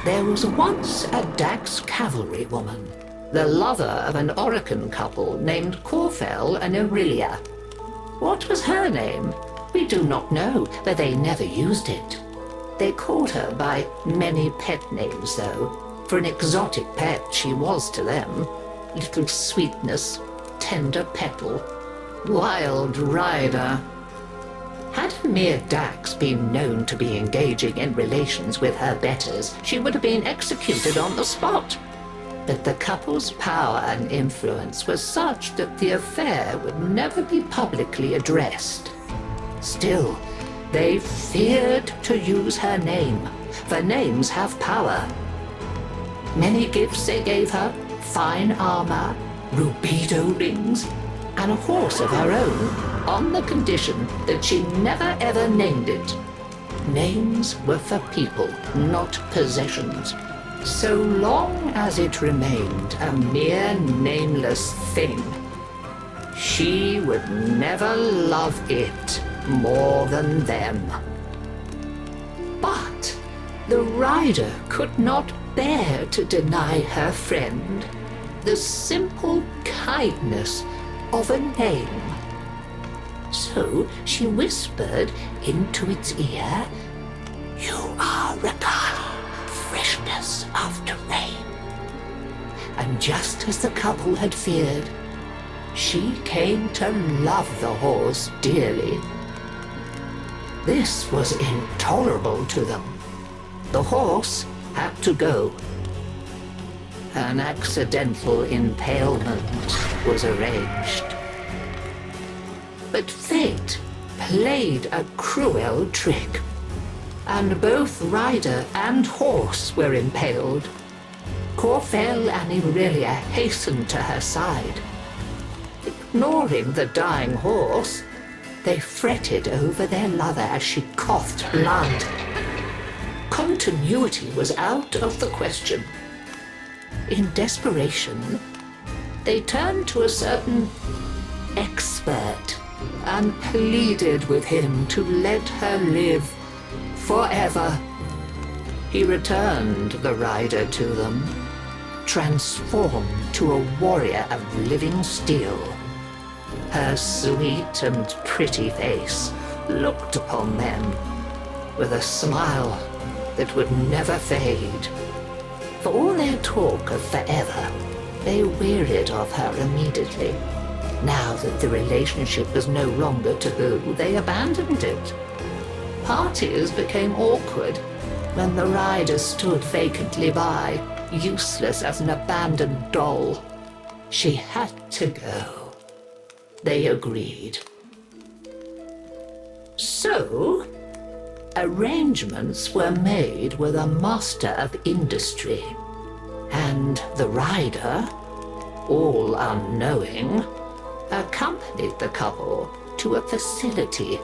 There was once a Dax cavalry woman, the lover of an Oricon couple named Corfel and Aurelia. What was her name? We do not know, but they never used it. They called her by many pet names, though. For an exotic pet she was to them. Little Sweetness, Tender Petal, Wild Rider. Had a mere Dax been known to be engaging in relations with her betters, she would have been executed on the spot. But the couple's power and influence was such that the affair would never be publicly addressed. Still, they feared to use her name, for names have power. Many gifts they gave her, fine armor, rubido rings, and a horse of her own, on the condition that she never ever named it. Names were for people, not possessions. So long as it remained a mere nameless thing, she would never love it more than them. But the rider could not bear to deny her friend the simple kindness of a name. So she whispered into its ear, "You are Racconto, freshness after rain." And just as the couple had feared, she came to love the horse dearly. This was intolerable to them. The horse had to go. An accidental impalement was arranged. But fate played a cruel trick, and both rider and horse were impaled. Corfel and Aurelia hastened to her side. Ignoring the dying horse, they fretted over their lover as she coughed blood. Continuity was out of the question. In desperation, they turned to a certain expert and pleaded with him to let her live forever. He returned the rider to them, transformed to a warrior of living steel. Her sweet and pretty face looked upon them with a smile that would never fade. For all their talk of forever, they wearied of her immediately. Now that the relationship was no longer taboo, they abandoned it. Parties became awkward when the rider stood vacantly by, useless as an abandoned doll. She had to go. They agreed. So, arrangements were made with a master of industry, and the rider, all unknowing, accompanied the couple to a facility.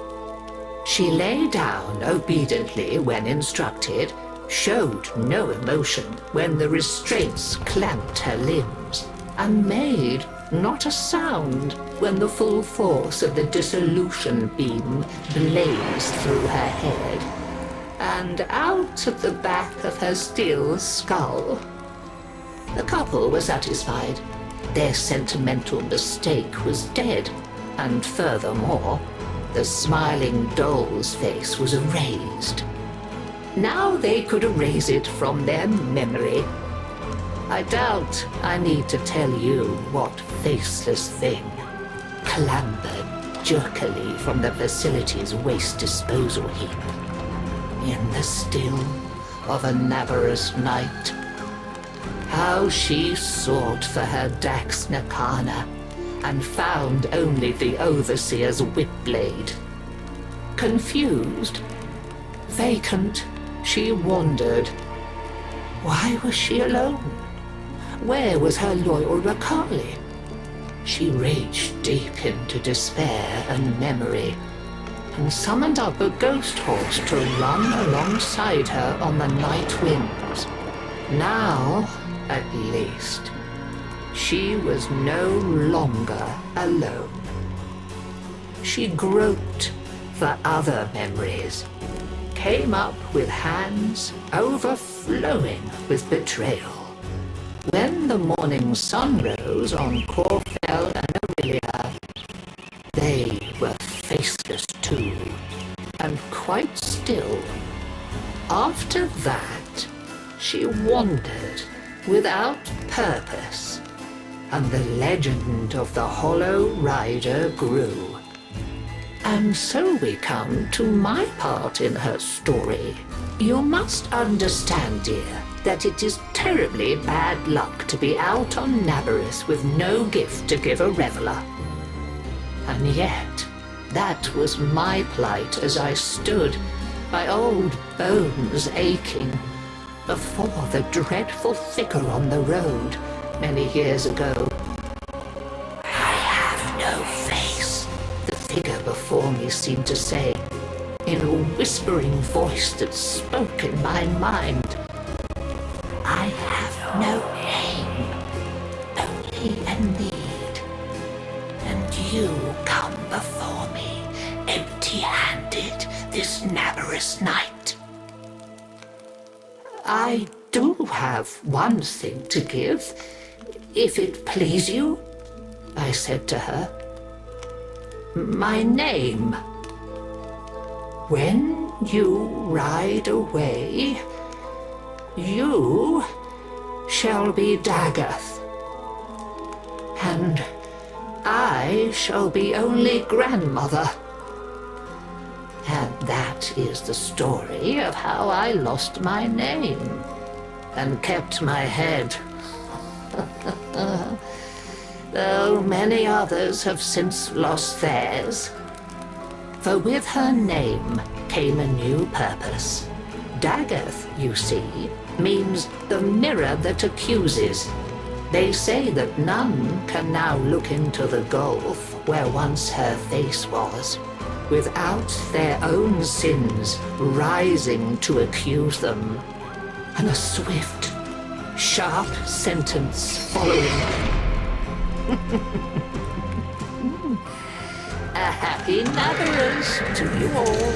She lay down obediently when instructed, showed no emotion when the restraints clamped her limbs, and made not a sound when the full force of the dissolution beam blazed through her head and out of the back of her steel skull. The couple were satisfied. Their sentimental mistake was dead, and furthermore, the smiling doll's face was erased. Now they could erase it from their memory. I doubt I need to tell you what faceless thing clambered jerkily from the facility's waste disposal heap in the still of a Naberus night. How she sought for her Dax Nakana and found only the overseer's whip blade. Confused, vacant, she wandered. Why was she alone? Where was her loyal Rakali? She raged deep into despair and memory, and summoned up a ghost horse to run alongside her on the night winds. Now, at least, she was no longer alone. She groped for other memories, came up with hands overflowing with betrayal. When the morning sun rose on Corfell and Aurelia, they were faceless too, and quite still. After that, she wandered without purpose, and the legend of the Hollow Rider grew. And so we come to my part in her story. You must understand, dear, that it is terribly bad luck to be out on Naberus with no gift to give a reveller. And yet, that was my plight as I stood, my old bones aching, before the dreadful figure on the road many years ago. I have no face, the figure before me seemed to say, in a whispering voice that spoke in my mind. I have no name, only a need, and you come before me empty-handed this Naberus night. I do have one thing to give, if it please you, I said to her. My name. When you ride away, you shall be Dagath, and I shall be only grandmother. And that is the story of how I lost my name and kept my head. Though many others have since lost theirs. For with her name came a new purpose. Dagath, you see, means the mirror that accuses. They say that none can now look into the gulf where once her face was, without their own sins rising to accuse them, and a swift, sharp sentence following. A happy Naberus to you all.